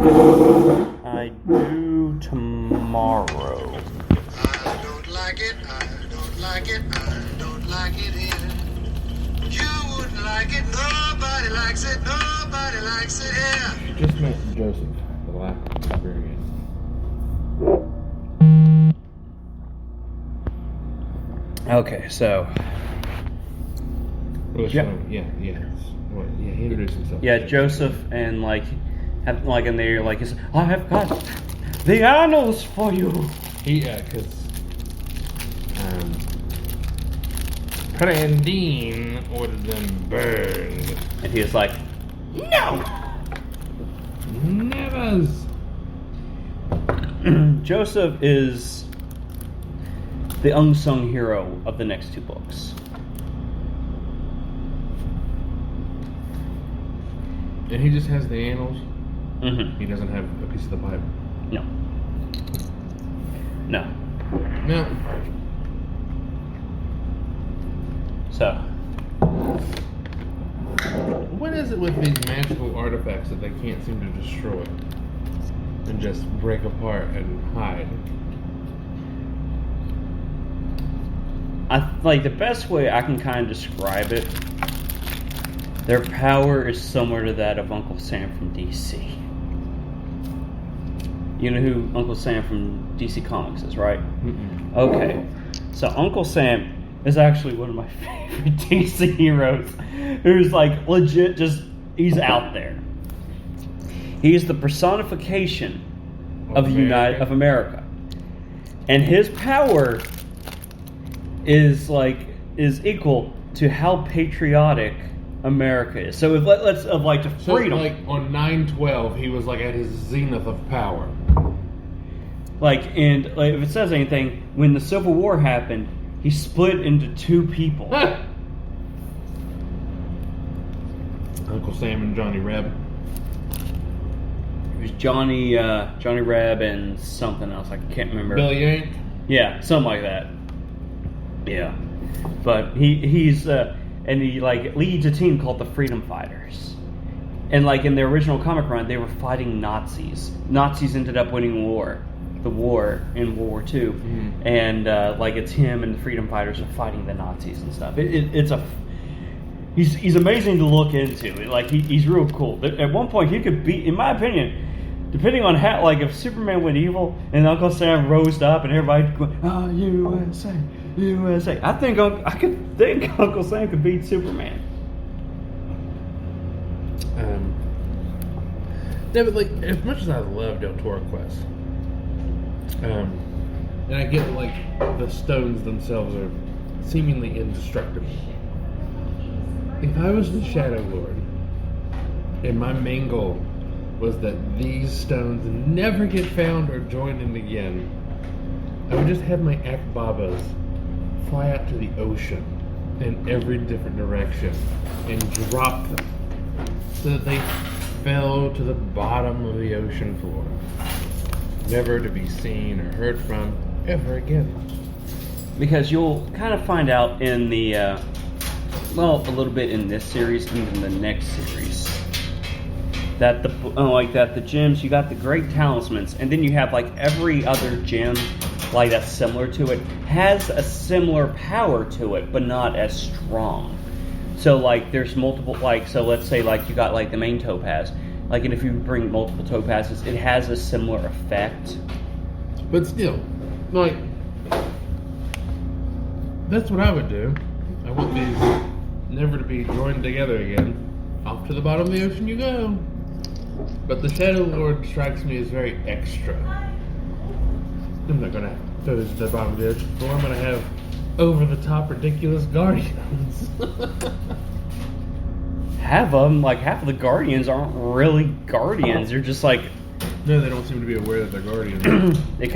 I do tomorrow. I don't like it, I don't like it, I don't like it here. You wouldn't like it, nobody likes it, nobody likes it here. Just met Joseph, the lack of experience. Okay, so Yeah, he introduced himself. yeah, Joseph and and they're like, I have got the annals for you. Because Prandine ordered them burned. And he was like, no. Nevers. Joseph is the unsung hero of the next two books. And he just has the annals. Mm-hmm. He doesn't have a piece of the Bible. No. No. So, What is it with these magical artifacts that they can't seem to destroy and just break apart and hide? the best way I can kind of describe it, their power is similar to that of Uncle Sam from DC. You know who Uncle Sam from DC Comics is, right? Mm-mm. Okay. So Uncle Sam is actually one of my favorite DC heroes, who's legit he's out there. He's the personification of America. And his power is equal to how patriotic America is. So let's to freedom. So on 9/12, he was at his zenith of power. If it says anything, when the Civil War happened, he split into two people. Uncle Sam and Johnny Reb. It was Johnny Reb and something else. I can't remember. Billy Yank. Yeah, something like that. Yeah, but he's and he leads a team called the Freedom Fighters. And in the original comic run, they were fighting Nazis. Nazis ended up winning the war in World War II, Mm-hmm. and it's him and the Freedom Fighters are fighting the Nazis and stuff. He's amazing to look into. He's real cool. At one point, he could beat, in my opinion, depending on how, if Superman went evil and Uncle Sam rose up and everybody going, "Oh, USA, USA," I could think Uncle Sam could beat Superman. Yeah, but as much as I love Del Toro Quest, and I get the stones themselves are seemingly indestructible. If I was the Shadow Lord, and my main goal was that these stones never get found or joined in again, I would just have my Akbabas fly out to the ocean in every different direction and drop them so that they fell to the bottom of the ocean floor, never to be seen or heard from ever again. Because you'll kind of find out in the, a little bit in this series and in the next series, that the gems, you got the great talismans, and then you have every other gem that's similar to it has a similar power to it, but not as strong. So there's multiple, so let's say you got the main topaz, and if you bring multiple topazes, it has a similar effect. But still, that's what I would do. I want these never to be joined together again. Off to the bottom of the ocean you go. But the Shadow Lord strikes me as very extra. I'm not gonna throw this to the bottom of the ocean floor. I'm gonna have over-the-top ridiculous guardians. Have them, half of the guardians aren't really guardians. They're just No, they don't seem to be aware that they're guardians. they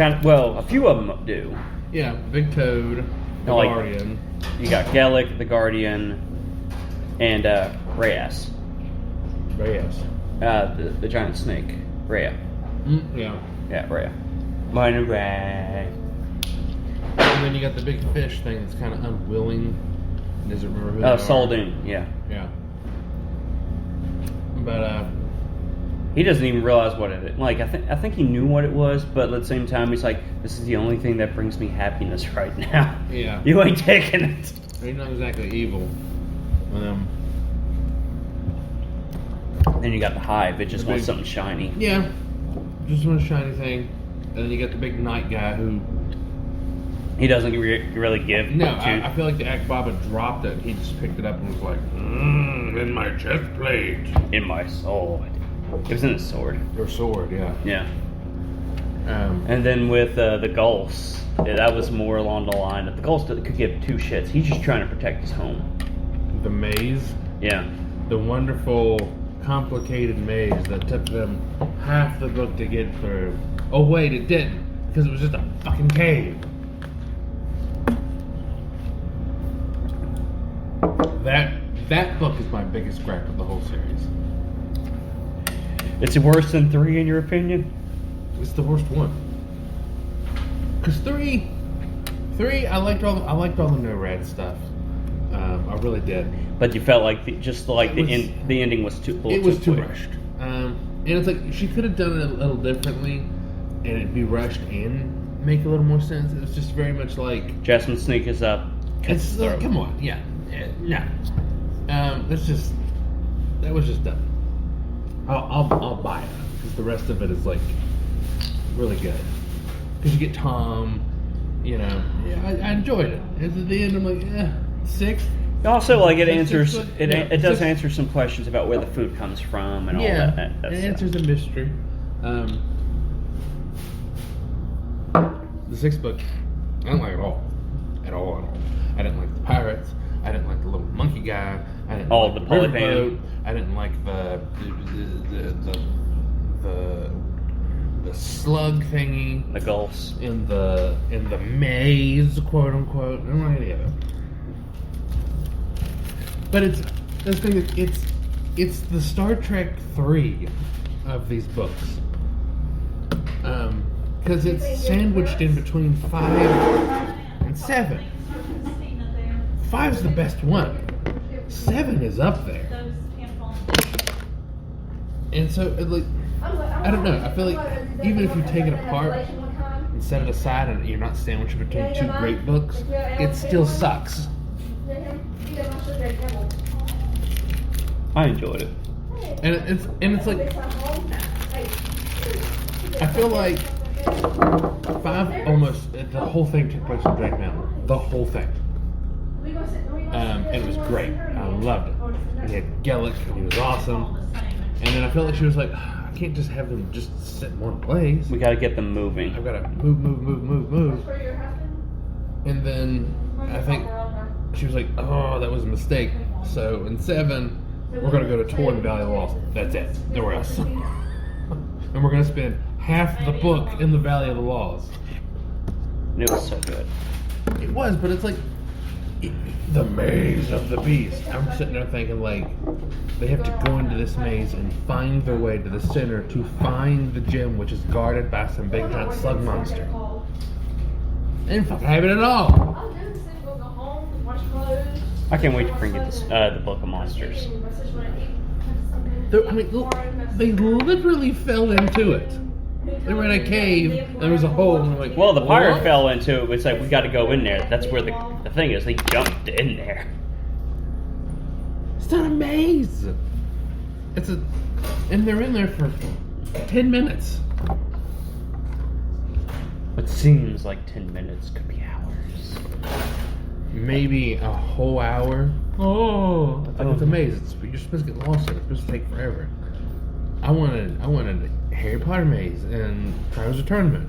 a few of them do. Yeah, Big Toad, the guardian. You got Gellick, the guardian, and Reyes. Reyes. The giant snake. Rhea. Yeah. Yeah, Rhea. Minor Ray. And then you got the big fish thing that's kind of unwilling. Doesn't remember who they are. Saldin, yeah. Yeah. But He doesn't even realize what it is. Like, I think he knew what it was, but at the same time, he's like, this is the only thing that brings me happiness right now. Yeah. You ain't taking it. He's not exactly evil. Then you got the hive. It just The wants big- something shiny. Yeah. Just one shiny thing. And then you got the big knight guy who... He doesn't really give. No, to- I feel like the Akbaba dropped it. He just picked it up and was like, in my chest plate. in my sword. It was in his sword. Your sword, yeah. Yeah. And then with the Gulls, that was more along the line that the Gulls could give two shits. He's just trying to protect his home. The maze. Yeah. The wonderful, complicated maze that took them half the book to get through. Oh wait, it didn't, because it was just a fucking cave. That book is my biggest gripe of the whole series. It's worse than 3 in your opinion? It's the worst one. Cause three, I liked all the no rad stuff. I really did. But you felt like the ending was too. It was too quick. rushed. And it's like she could have done it a little differently, and it'd be rushed and make a little more sense. It was just very much like Jasmine sneaks up. cuts it's his throat. come on, yeah, no. That was just dumb. I'll buy it because the rest of it is like really good. Because you get Tom, yeah, I enjoyed it. And at the end, I'm like, 6. Also, like it Six answers foot? it. Yeah, It does 6. answer some questions about where the food comes from and all Yeah, that. it answers a mystery. The 6th book, I didn't like it at all. I didn't like the pirates. I didn't like the little monkey guy. I didn't like the riverboat. polypan. I didn't like the slug thingy The Gulls. in the maze, quote unquote. I don't like any of it. But it's the Star Trek 3 of these books. Because it's sandwiched in between 5 and 7. 5's the best one. 7 is up there. And so, I don't know. I feel like even if you take it apart and set it aside and you're not sandwiched between 2 great books, it still sucks. I enjoyed it. And it's like, I feel like 5 almost, the whole thing took place in Drake Mountain. The whole thing. And it was great. I loved it. And he had Gellick, and he was awesome. And then I felt like she was like, I can't just have them just sit in one place. We got to get them moving. I've got to move. And then I think she was like, oh, that was a mistake. So in 7, we're going to go to tour in the Valley of the Lost. That's it. Nowhere else. And we're going to spend half the book in the Valley of the Lost. And it was so good. It was, but it's like the maze of the beast. I'm sitting there thinking like they have to go into this maze and find their way to the center to find the gem, which is guarded by some big giant slug monster. They didn't fucking have it at all. I can't wait to bring you the Book of Monsters. They literally fell into it. They were in a cave, and there was a hole, and they're like, Well, the pirate "What?" fell into it. It's like, we got to go in there. That's where the thing is. They jumped in there. It's not a maze. And they're in there for 10 minutes. It seems like 10 minutes could be hours. Maybe a whole hour. Oh, it's a maze. You're supposed to get lost in it. It's supposed to take forever. I wanted a Harry Potter maze and Trials of Tournament.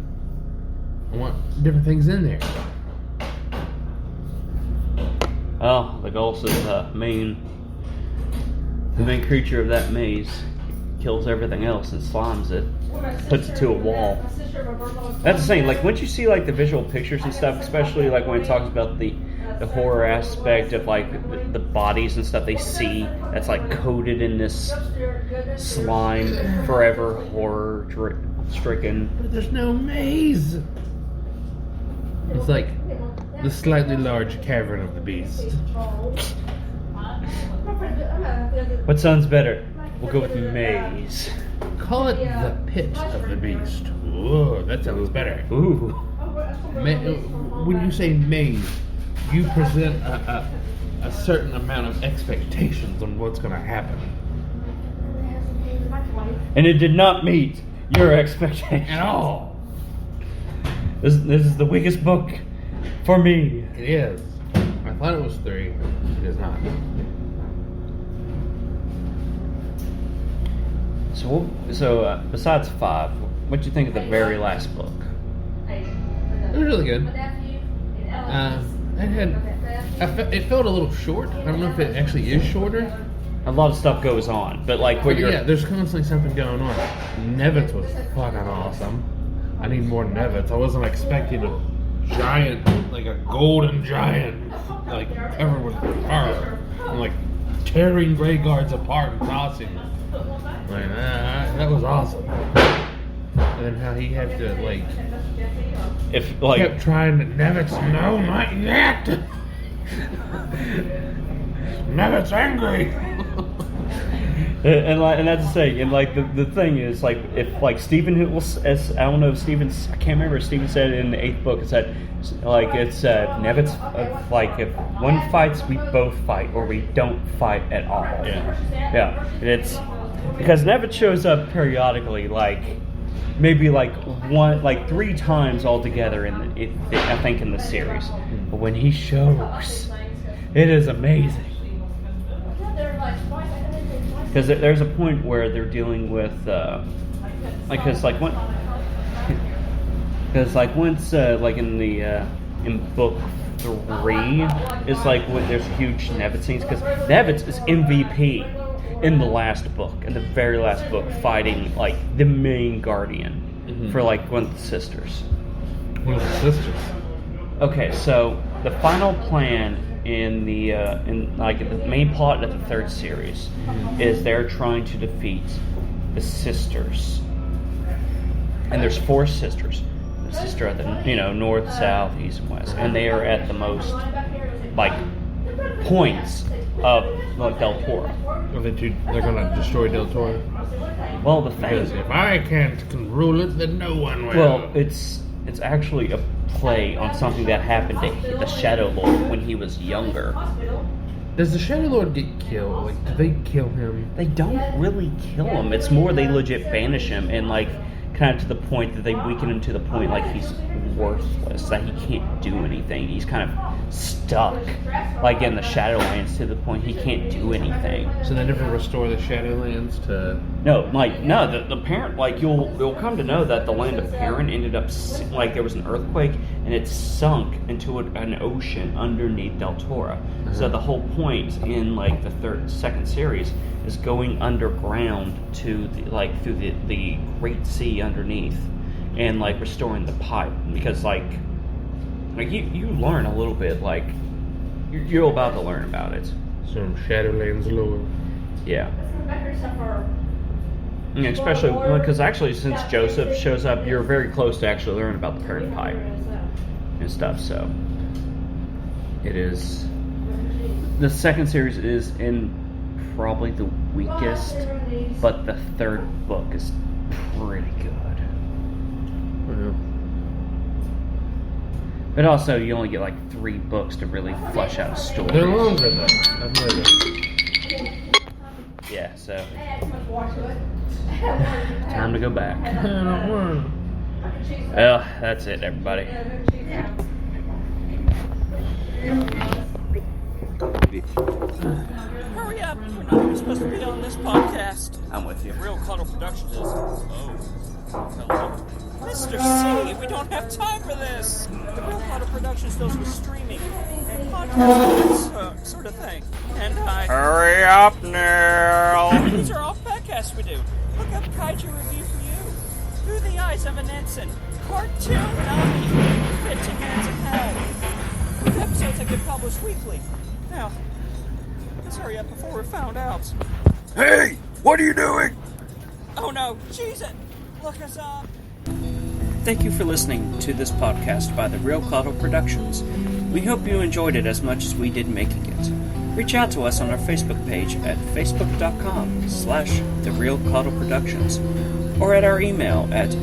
I want different things in there. Oh, the Gulls is the main creature of that maze. Kills everything else and slimes it. Puts it to a wall. That's the same. Like, once you see like the visual pictures and stuff, especially like when it talks about the horror aspect of like the bodies and stuff they see that's like coated in this slime, forever horror stricken. But there's no maze. It's like the slightly large cavern of the beast. What sounds better? We'll go with maze. Call it the pit of the beast. Whoa, that sounds better. Ooh. When you say maze, you present a certain amount of expectations on what's going to happen. And it did not meet your expectations. At all. This is the weakest book for me. It is. I thought it was 3. It is not. So besides 5, what'd you think of the very last book? It was really good. It felt a little short. I don't know if it actually is shorter. A lot of stuff goes on, but like what you're... Yeah, there's constantly something going on. Nevitz was fucking awesome. I need more Nevitz. I wasn't expecting a giant, like a golden giant, like covered with fur, and like tearing Grey Guards apart and tossing them. Like that was awesome. And then how he had to like, if like kept trying to Nevitz, no, not yet. Nevitz angry. and that's the thing, and like the thing is like if like Stephen as I don't know if Stephen's I can't remember if Stephen said it in the 8th book. It said like it's Nevitz like if one fights we both fight or we don't fight at all. Yeah. And it's because Nevitz shows up periodically, like maybe like 3 times altogether I think in the series. But when he shows, it is amazing. Because there's a point where they're dealing with, once in the in book 3, it's like when there's huge Nevitz scenes because Nevitz is MVP in the last book, in the very last book, fighting like the main guardian for like one of the sisters. One of the sisters. Okay, so the final plan in the main plot of the 3rd series is they're trying to defeat the sisters, and there's 4 sisters. The sister at the north, south, east, and west, and they are at the most like points of like Del Toro. They're gonna destroy Del Toro. Well, the thing Because if I can rule it, then no one will. well, it's actually a play on something that happened to the Shadow Lord when he was younger. Does the Shadow Lord get killed? Like, do they kill him? They don't really kill him. It's more they legit banish him and like kind of to the point that they weaken him to the point like he's worthless, that he can't do anything. He's kind of stuck like in the Shadowlands to the point he can't do anything. So they never restore the Shadowlands to... No, the parent, like you'll come to know that the land of Perrin ended up like there was an earthquake and it sunk into an ocean underneath Del Toro. So the whole point in like the 2nd series is going underground to through the Great Sea underneath and like restoring the pipe, because like you learn a little bit, like you're about to learn about it. Some Shadowlands lore. Yeah. Yeah, especially because actually since Joseph shows up, you're very close to actually learning about the Perrin pipe and stuff. So it is. The 2nd series is in probably the weakest, but the 3rd book is pretty good. But also, you only get like 3 books to really flesh out a story. They're longer though. I've noticed. Yeah, so time to go back. Well, that's it, everybody. Hurry up! We're not even supposed to be on this podcast. I'm with you. Real Cuddle Productions is. Oh. Hello. Mr. C, we don't have time for this! The Real Cuddle Productions deals with streaming and podcasts, sort of thing. And I... Hurry up now! These are all podcasts we do. Look up Kaiju Review for You. Through the Eyes of an Ensign. Cartoon Nami. 15 Minutes of Hell. With episodes that get published weekly. Now, let's hurry up before we're found out. Hey, what are you doing? Oh no, cheese it! Look us up! Thank you for listening to this podcast by the Real Cuddle Productions. We hope you enjoyed it as much as we did making it. Reach out to us on our Facebook page at facebook.com/TheRealCuddleProductions or at our email at